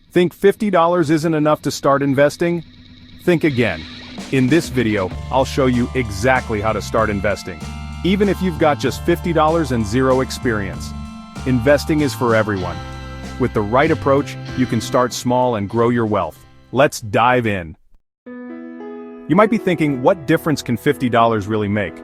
Think $50 isn't enough to start investing? Think again. In this video, I'll show you exactly how to start investing, even if you've got just $50 and zero experience. Investing is for everyone. With the right approach, you can start small and grow your wealth. Let's dive in. You might be thinking, what difference can $50 really make?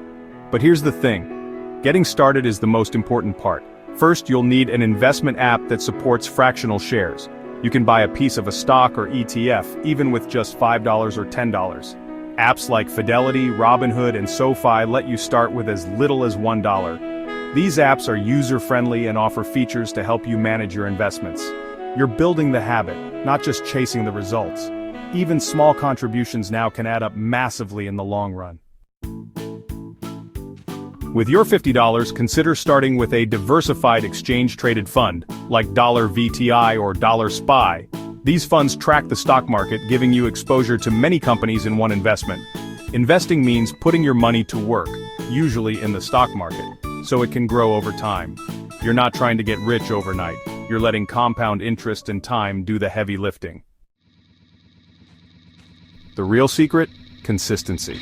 But here's the thing. Getting started is the most important part. First, you'll need an investment app that supports fractional shares. You can buy a piece of a stock or ETF, even with just $5 or $10. Apps like Fidelity, Robinhood, and SoFi let you start with as little as $1. These apps are user-friendly and offer features to help you manage your investments. You're building the habit, not just chasing the results. Even small contributions now can add up massively in the long run. With your $50, consider starting with a diversified exchange-traded fund, like $VTI or $SPY. These funds track the stock market, giving you exposure to many companies in one investment. Investing means putting your money to work, usually in the stock market, so it can grow over time. You're not trying to get rich overnight. You're letting compound interest and time do the heavy lifting. The real secret? Consistency.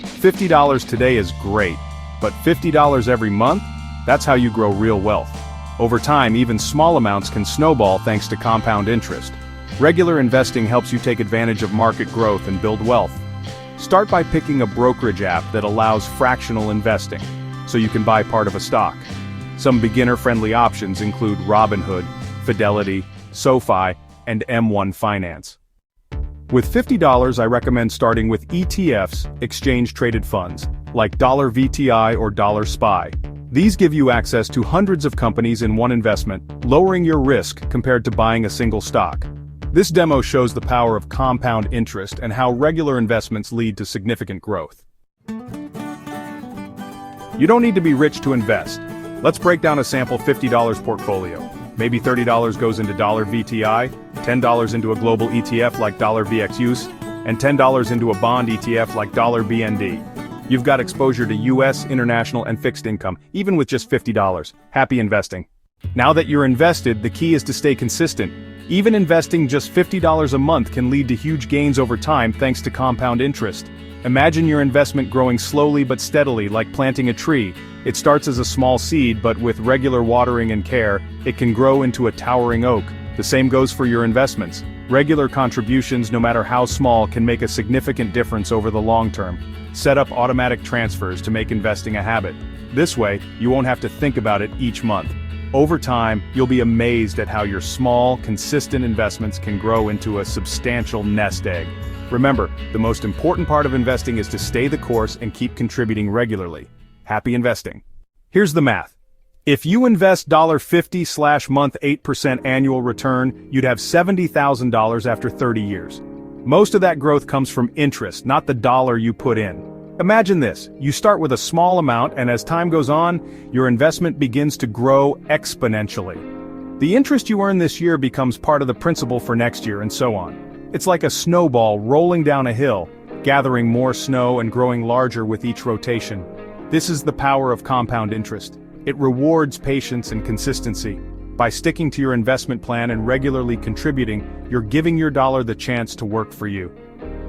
$50 today is great, but $50 every month? That's how you grow real wealth. Over time, even small amounts can snowball thanks to compound interest. Regular investing helps you take advantage of market growth and build wealth. Start by picking a brokerage app that allows fractional investing, so you can buy part of a stock. Some beginner-friendly options include Robinhood, Fidelity, SoFi, and M1 Finance. With $50, I recommend starting with ETFs, exchange-traded funds, like $VTI or $SPY. These give you access to hundreds of companies in one investment, lowering your risk compared to buying a single stock. This demo shows the power of compound interest and how regular investments lead to significant growth. You don't need to be rich to invest. Let's break down a sample $50 portfolio. Maybe $30 goes into $VTI, $10 into a global ETF like $VXUS, and $10 into a bond ETF like $BND. You've got exposure to US, international, and fixed income, even with just $50. Happy investing. Now that you're invested, the key is to stay consistent. Even investing just $50 a month can lead to huge gains over time thanks to compound interest. Imagine your investment growing slowly but steadily, like planting a tree. It starts as a small seed, but with regular watering and care, it can grow into a towering oak. The same goes for your investments. Regular contributions, no matter how small, can make a significant difference over the long term. Set up automatic transfers to make investing a habit. This way, you won't have to think about it each month. Over time, you'll be amazed at how your small, consistent investments can grow into a substantial nest egg. Remember, the most important part of investing is to stay the course and keep contributing regularly. Happy investing. Here's the math. If you invest $50/month 8% annual return, you'd have $70,000 after 30 years. Most of that growth comes from interest, not the dollar you put in. Imagine this, you start with a small amount, and as time goes on, your investment begins to grow exponentially. The interest you earn this year becomes part of the principal for next year, and so on. It's like a snowball rolling down a hill, gathering more snow and growing larger with each rotation. This is the power of compound interest. It rewards patience and consistency. By sticking to your investment plan and regularly contributing, you're giving your dollar the chance to work for you.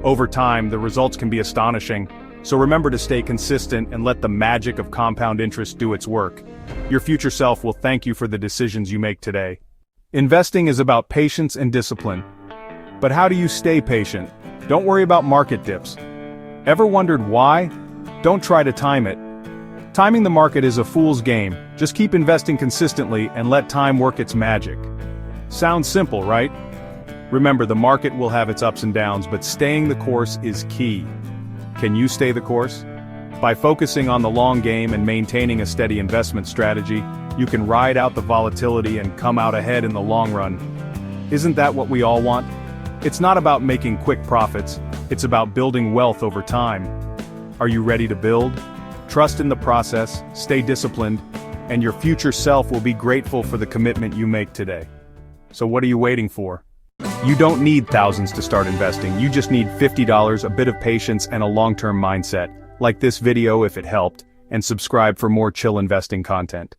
Over time, the results can be astonishing. So remember to stay consistent and let the magic of compound interest do its work. Your future self will thank you for the decisions you make today. Investing is about patience and discipline. But how do you stay patient? Don't worry about market dips. Ever wondered why? Don't try to time it. Timing the market is a fool's game. Just keep investing consistently and let time work its magic. Sounds simple, right? Remember, the market will have its ups and downs, but staying the course is key. Can you stay the course? By focusing on the long game and maintaining a steady investment strategy, you can ride out the volatility and come out ahead in the long run. Isn't that what we all want? It's not about making quick profits, it's about building wealth over time. Are you ready to build? Trust in the process, stay disciplined, and your future self will be grateful for the commitment you make today. So what are you waiting for? You don't need thousands to start investing, you just need $50, a bit of patience, and a long-term mindset. Like this video if it helped, and subscribe for more chill investing content.